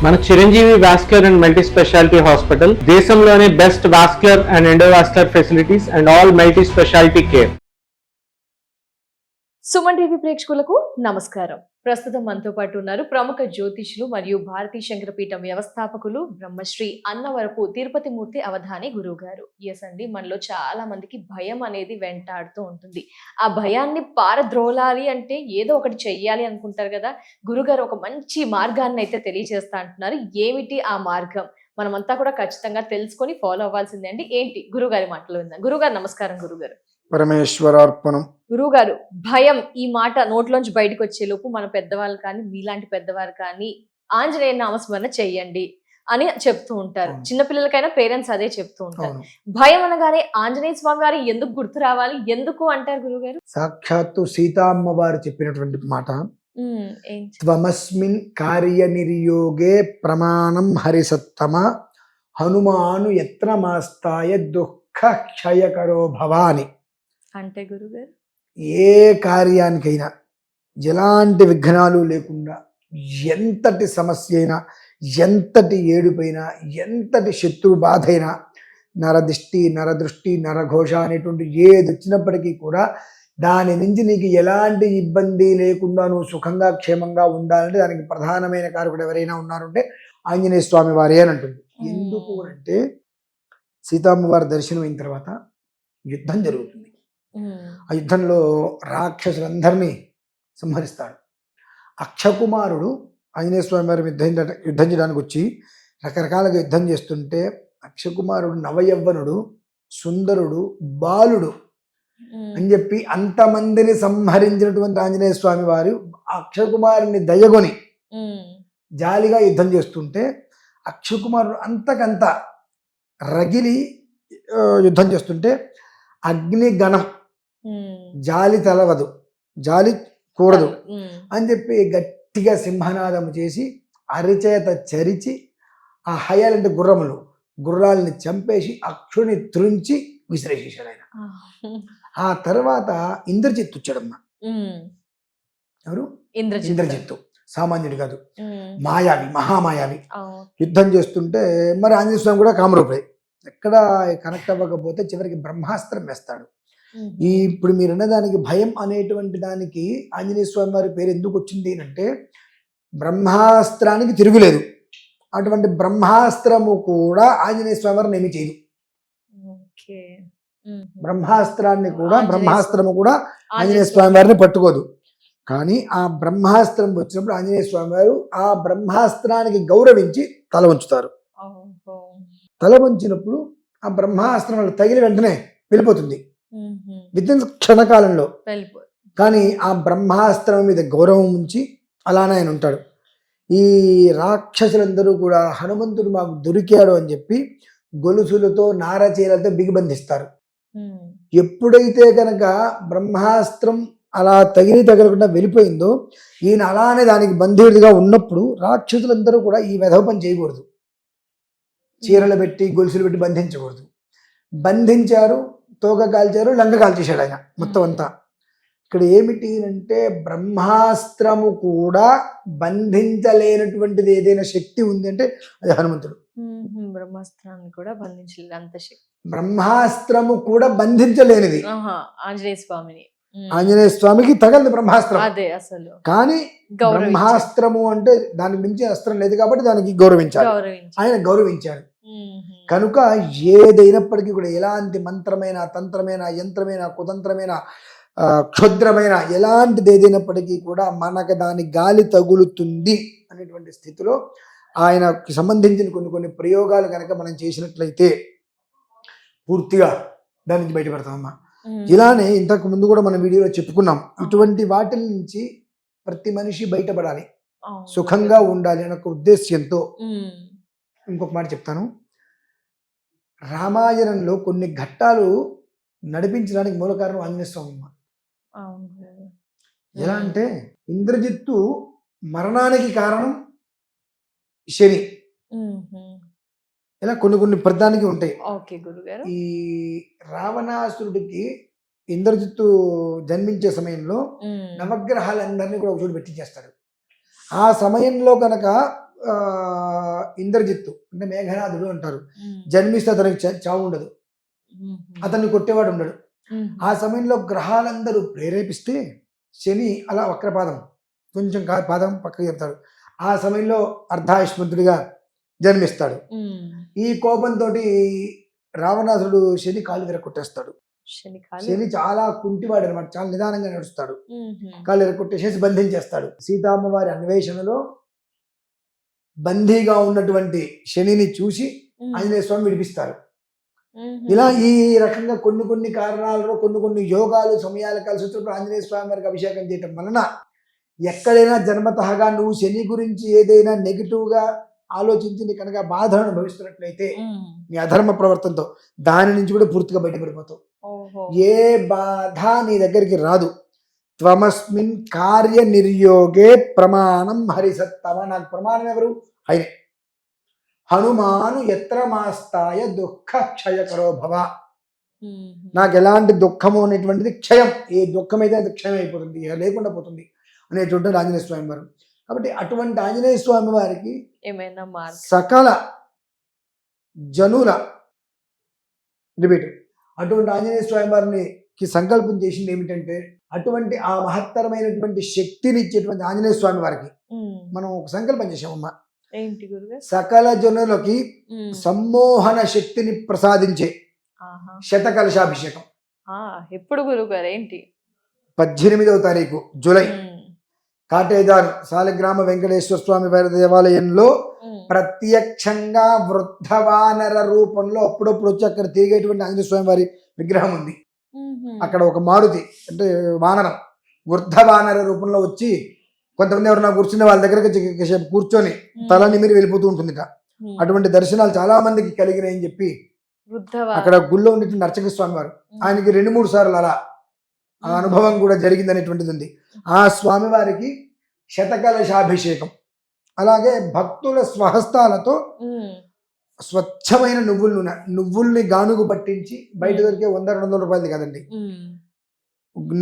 మన Chiranjeevi vascular and multi speciality hospital దేశంలోనే best vascular and endovascular facilities and all multi speciality care. Suman TV ప్రేక్షకులకు నమస్కారం. ప్రస్తుతం మనతో పాటు ఉన్నారు ప్రముఖ జ్యోతిష్యులు మరియు భారతీ శంకరపీఠం వ్యవస్థాపకులు బ్రహ్మశ్రీ అన్నవరపు తిరుపతి మూర్తి అవధాని గురువు గారు. ఎస్ అండి, మనలో చాలా మందికి భయం అనేది వెంటాడుతూ ఉంటుంది. ఆ భయాన్ని పారద్రోలాలి అంటే ఏదో ఒకటి చెయ్యాలి అనుకుంటారు కదా. గురుగారు ఒక మంచి మార్గాన్ని అయితే తెలియజేస్తా అంటున్నారు. ఏమిటి ఆ మార్గం? మనమంతా కూడా ఖచ్చితంగా తెలుసుకొని ఫాలో అవ్వాల్సిందే అండి. ఏంటి గురుగారి మాటలు విందాం. గురుగారు నమస్కారం. గురుగారు పరమేశ్వరార్పణం. గురువుగారు, భయం ఈ మాట నోట్లోంచి బయటకు వచ్చే లోపు మన పెద్దవాళ్ళు కానీ మీలాంటి పెద్దవారు కానీ ఆంజనేయ నామస్మరణ చెయ్యండి అని చెప్తూ ఉంటారు. చిన్నపిల్లలకైనా పేరెంట్స్ అదే చెప్తూ ఉంటారు. భయం అనగానే ఆంజనేయ స్వామి వారు ఎందుకు గుర్తు రావాలి, ఎందుకు అంటారు గురువుగారు? సాక్షాత్తు సీతామ్మ వారు చెప్పినటువంటి మాట, త్వమస్మిన్ కార్యనిర్యోగే ప్రమాణం హరిసత్తమ హనుమాను యత్నమాస్తాయ దుఃఖ క్షయకరో భవాని. అంటే గురుగారు, ఏ కార్యానికైనా ఎలాంటి విఘ్నాలు లేకుండా, ఎంతటి సమస్య అయినా, ఎంతటి ఏడుపైనా, ఎంతటి శత్రు బాధ అయినా, నరదిష్టి, నరదృష్టి, నరఘోష అనేటువంటి ఏది వచ్చినప్పటికీ కూడా దాని నుంచి నీకు ఎలాంటి ఇబ్బంది లేకుండా నువ్వు సుఖంగా క్షేమంగా ఉండాలంటే దానికి ప్రధానమైన కారకుడు ఎవరైనా ఉన్నారంటే ఆంజనేయ స్వామి వారే అని అంటుంది. ఎందుకు అంటే సీతమ్మ వారి దర్శనం అయిన తర్వాత యుద్ధం జరుగుతుంది. ఆ యుద్ధంలో రాక్షసులందరినీ సంహరిస్తాడు. అక్షకుమారుడు ఆంజనేయ స్వామి వారి యుద్ధం చేయడానికి వచ్చి రకరకాలుగా యుద్ధం చేస్తుంటే అక్షకుమారుడు నవయవ్వనుడు, సుందరుడు, బాలుడు అని చెప్పి అంతమందిని సంహరించినటువంటి ఆంజనేయ స్వామి వారు అక్షకుమారుని దయగొని జాలిగా యుద్ధం చేస్తుంటే అక్షకుమారుడు అంతకంత రగిలి యుద్ధం చేస్తుంటే అగ్నిగణం జాలి తలవదు, జాలి కూడదు అని చెప్పి గట్టిగా సింహనాదం చేసి అరిచేత చరిచి ఆ హయాలంటే గుర్రాలని చంపేసి అక్షుని త్రుంచి విసిరేసేశాడు ఆయన. ఆ తర్వాత ఇంద్రజిత్తు వచ్చాడమ్మ. ఎవరు? ఇంద్రజిత్తు. సామాన్యుడు కాదు, మాయావి, మహామాయావి. యుద్ధం చేస్తుంటే మరి ఆంజనేయ స్వామి కూడా కామరూపే. ఎక్కడ కనెక్ట్ అవ్వకపోతే చివరికి బ్రహ్మాస్త్రం వేస్తాడు. ఇప్పుడు మీరు అన్నదానికి భయం అనేటువంటి దానికి ఆంజనేయ స్వామి వారి పేరు ఎందుకు వచ్చింది అంటే బ్రహ్మాస్త్రానికి తిరుగులేదు. అటువంటి బ్రహ్మాస్త్రము కూడా ఆంజనేయ స్వామి వారిని ఏమి చేయదు. బ్రహ్మాస్త్రము కూడా ఆంజనేయ స్వామి వారిని పట్టుకోదు. కానీ ఆ బ్రహ్మాస్త్రం వచ్చినప్పుడు ఆంజనేయ స్వామి వారు ఆ బ్రహ్మాస్త్రానికి గౌరవించి తల ఉంచుతారు. తల వంచినప్పుడు ఆ బ్రహ్మాస్త్రం తగిలి వెంటనే వెళ్ళిపోతుంది వితిన్ క్షణకాలంలో. కానీ ఆ బ్రహ్మాస్త్రం మీద గౌరవం ఉంచి అలానే ఆయన ఉంటాడు. ఈ రాక్షసులందరూ కూడా హనుమంతుడు మాకు దొరికాడు అని చెప్పి గొలుసులతో నారచీలతో బిగిబంధిస్తారు. ఎప్పుడైతే కనుక బ్రహ్మాస్త్రం అలా తగలకుండా వెళ్ళిపోయిందో ఈయన అలానే దానికి బంధీడుగా ఉన్నప్పుడు రాక్షసులందరూ కూడా ఈ వెధవ పని చేయకూడదు, చీరలు పెట్టి గొలుసులు పెట్టి బంధించకూడదు. బంధించారు, తోక కాల్చారు, లంక కాల్చేశాడు ఆయన మొత్తం అంతా. ఇక్కడ ఏమిటి అంటే బ్రహ్మాస్త్రము కూడా బంధించలేనటువంటిది ఏదైనా శక్తి ఉంది అంటే అది హనుమంతుడు. బ్రహ్మాస్త్రాన్ని కూడా బంధించలేదు అంత శక్తి. బ్రహ్మాస్త్రము కూడా బంధించలేనిది ఆంజనేయ స్వామికి తగలదు బ్రహ్మాస్త్రం. అదే అసలు. కానీ బ్రహ్మాస్త్రము అంటే దానికి మించి అస్త్రం లేదు కాబట్టి దానికి గౌరవించారు, ఆయన గౌరవించారు. కనుక ఏదైనప్పటికీ కూడా ఎలాంటి మంత్రమైన, తంత్రమైన, యంత్రమైన, కుతంత్రమైన, క్షుద్రమైన ఎలాంటిది ఏదైనప్పటికీ కూడా మనకు దాని గాలి తగులుతుంది అనేటువంటి స్థితిలో ఆయనకు సంబంధించిన కొన్ని ప్రయోగాలు కనుక మనం చేసినట్లయితే పూర్తిగా దాని నుంచి బయటపడతామమ్మా. ఇలానే ఇంతకు ముందు కూడా మన వీడియోలో చెప్పుకున్నాం, ఇటువంటి వాటి నుంచి ప్రతి మనిషి బయటపడాలి, సుఖంగా ఉండాలి అనే ఒక ఉద్దేశ్యంతో. ఇంకొక మాట చెప్తాను, రామాయణంలో కొన్ని ఘట్టాలు నడిపించడానికి మూల కారణం ఆంజనేయ స్వామి. ఎలా అంటే ఇంద్రజిత్తు మరణానికి కారణం శని, ఇలా కొన్ని ప్రధానికి ఉంటాయి. ఈ రావణాసురుడికి ఇంద్రజిత్తు జన్మించే సమయంలో నవగ్రహాలందరినీ కూడా ఒక చోటు పెట్టించేస్తాడు. ఆ సమయంలో కనుక ఆ, ఇంద్రజిత్తు అంటే మేఘనాథుడు అంటారు. జన్మిస్తే అతనికి చావు ఉండదు, అతన్ని కొట్టేవాడు ఉండడు. ఆ సమయంలో గ్రహాలందరూ ప్రేరేపిస్తే శని అలా వక్రపాదం కొంచెం పాదం పక్కకి చెప్తాడు. ఆ సమయంలో అర్ధాయుష్మంతుడిగా జన్మిస్తాడు. ఈ కోపంతో రావణాసుడు శని కాళ్ళు విరగొట్టేస్తాడు. శని చాలా కుంటివాడు అనమాట, చాలా నిదానంగా నడుస్తాడు. కాళ్ళు విరగొట్టేసేసి బంధించేస్తాడు. సీతామ్మవారి అన్వేషణలో బందీగా ఉన్నటువంటి శనిని చూసి ఆంజనేయ స్వామి విడిపిస్తారు. ఇలా ఈ రకంగా కొన్ని కారణాలలో కొన్ని యోగాలు సమయాలు కలిసి వచ్చినప్పుడు ఆంజనేయ స్వామి వారికి అభిషేకం చేయటం వలన ఎక్కడైనా జన్మతహగా నువ్వు శని గురించి ఏదైనా నెగిటివ్గా ఆలోచించి కనుక బాధను అనుభవిస్తున్నట్లయితే నీ అధర్మ ప్రవర్తనతో దాని నుంచి కూడా పూర్తిగా బయటపడిపోతావు. ఏ బాధ నీ దగ్గరికి రాదు. త్వమస్మిన్ కార్య నిర్యోగే ప్రమాణం హరిసత్తమ. నాకు ప్రమాణం ఎవరు? ఆయనే. హనుమాను ఎత్ర మాస్తాయ దుఃఖ క్షయకరో భవ. నాకు ఎలాంటి దుఃఖము అనేటువంటిది క్షయం, ఏ దుఃఖం అయితే అది క్షయం అయిపోతుంది, లేకుండా పోతుంది అనేటువంటి ఆంజనేయ స్వామి వారు. కాబట్టి అటువంటి ఆంజనేయ స్వామి వారికి ఏమైనా సకల జనుల అటువంటి ఆంజనేయ స్వామి వారికి సంకల్పం చేసింది ఏమిటంటే, అటువంటి ఆ మహత్తరమైనటువంటి శక్తిని ఇచ్చేటువంటి ఆంజనేయ స్వామి వారికి మనం ఒక సంకల్పం చేసామమ్మా. ఏంటి గురుగారు? సకల జనులకి సమ్మోహన శక్తిని ప్రసాదించే శతకలశాభిషేకం. ఎప్పుడు గురుగారు? ఏంటి? 18వ తారీఖు జూలై కాటేదారు సాలిగ్రామ వెంకటేశ్వర స్వామి వారి దేవాలయంలో ప్రత్యక్షంగా వృద్ధవానర రూపంలో అప్పుడప్పుడు వచ్చి అక్కడ తిరిగేటువంటి ఆంజనేయ స్వామి వారి విగ్రహం ఉంది. అక్కడ ఒక మారుతి అంటే వానరం వృద్ధవానర రూపంలో వచ్చి కొంతమంది ఎవరన్నా కూర్చుని వాళ్ళ దగ్గర కూర్చొని తల నిమిరి వెళ్ళిపోతూ ఉంటుందిట. అటువంటి దర్శనాలు చాలా మందికి కలిగినాయని చెప్పి అక్కడ గుళ్ళో ఉండేటువంటి అర్చక స్వామి వారు ఆయనకి 2-3 సార్లు అలా ఆ అనుభవం కూడా జరిగింది అనేటువంటిది ఉంది. ఆ స్వామి వారికి శతకలశాభిషేకం, అలాగే భక్తుల స్వహస్తాలతో స్వచ్ఛమైన నువ్వుల్ని గానుగు పట్టించి, బయట దొరికే 100-200 రూపాయలది కాదండి,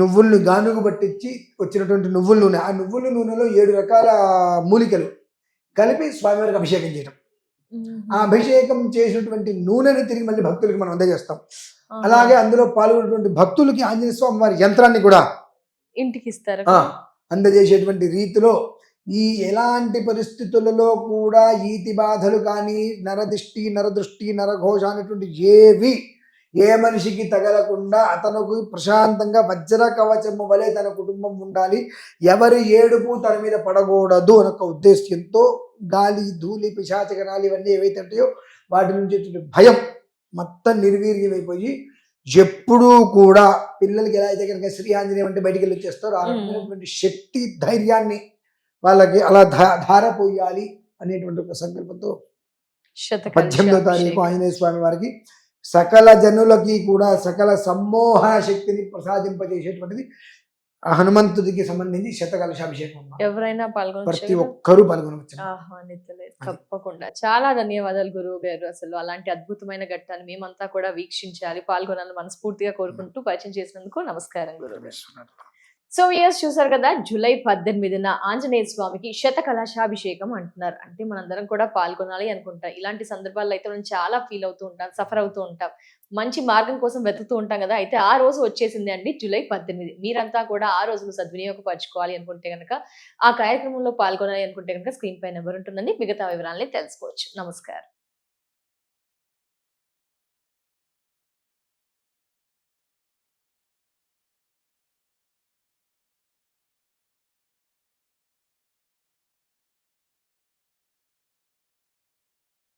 నువ్వుల్ని గానుగు పట్టించి వచ్చినటువంటి నువ్వుల నూనె, ఆ నువ్వుల నూనెలో 7 రకాల మూలికలు కలిపి స్వామివారికి అభిషేకం చేయడం. ఆ అభిషేకం చేసినటువంటి నూనెని తిరిగి మళ్ళీ భక్తులకి మనం అందజేస్తాం. అలాగే అందులో పాల్గొన్నటువంటి భక్తులకి ఆంజనేయ స్వామి వారి యంత్రాన్ని కూడా ఇంటికి ఇస్తారు. అందజేసేటువంటి రీతిలో ఈ ఎలాంటి పరిస్థితులలో కూడా ఈతి బాధలు కానీ నరదిష్టి నరదృష్టి నరఘోష అనేటువంటి ఏవి ఏ మనిషికి తగలకుండా అతనుకు ప్రశాంతంగా వజ్ర కవచము వలె తన కుటుంబం ఉండాలి, ఎవరి ఏడుపు తన మీద పడకూడదు అనే ఒక ఉద్దేశ్యంతో గాలి ధూళి పిశాచగణాలు ఇవన్నీ ఏవైతే ఉంటాయో వాటి నుంచి భయం మొత్తం నిర్వీర్యమైపోయి ఎప్పుడూ కూడా పిల్లలకి ఎలా అయితే కనుక శ్రీ ఆంజనేయం అంటే బయటికి వెళ్ళి వచ్చేస్తారో ఆ రకమైనటువంటి శక్తి ధైర్యాన్ని వాళ్ళకి అలా ధారపోయాలి అనేటువంటి ఒక సంకల్పంతో 18వ తారీఖు ఆంజనేయ స్వామి వారికి సకల జనులకి కూడా సకల సమ్మోహన శక్తిని ప్రసాదింపజేసేటువంటిది హనుమంతుడికి సంబంధించి శతకలశాభిషేకం. ఎవరైనా ప్రతి ఒక్కరూ పాల్గొనవచ్చు. తప్పకుండా. చాలా ధన్యవాదాలు గురువు గారు. అసలు అలాంటి అద్భుతమైన ఘట్టాన్ని మేమంతా కూడా వీక్షించాలి, పాల్గొనాలని మనస్ఫూర్తిగా కోరుకుంటూ పరిచయం చేసినందుకు నమస్కారం గురువు గారు. సో ఇయర్స్ చూసారు కదా, జూలై 18న ఆంజనేయ స్వామికి శతకలశాభిషేకం అంటున్నారు. అంటే మనందరం కూడా పాల్గొనాలి అనుకుంటాం. ఇలాంటి సందర్భాల్లో అయితే మనం చాలా ఫీల్ అవుతూ ఉంటాం, సఫర్ అవుతూ ఉంటాం, మంచి మార్గం కోసం వెతుకుతూ ఉంటాం కదా. అయితే ఆ రోజు వచ్చేసింది అండి, జూలై 18. మీరంతా కూడా ఆ రోజును సద్వినియోగపరచుకోవాలి అనుకుంటే కనుక, ఆ కార్యక్రమంలో పాల్గొనాలి అనుకుంటే కనుక స్క్రీన్ పై నెంబర్ ఉంటుందండి, మిగతా వివరాలని తెలుసుకోవచ్చు. నమస్కారం.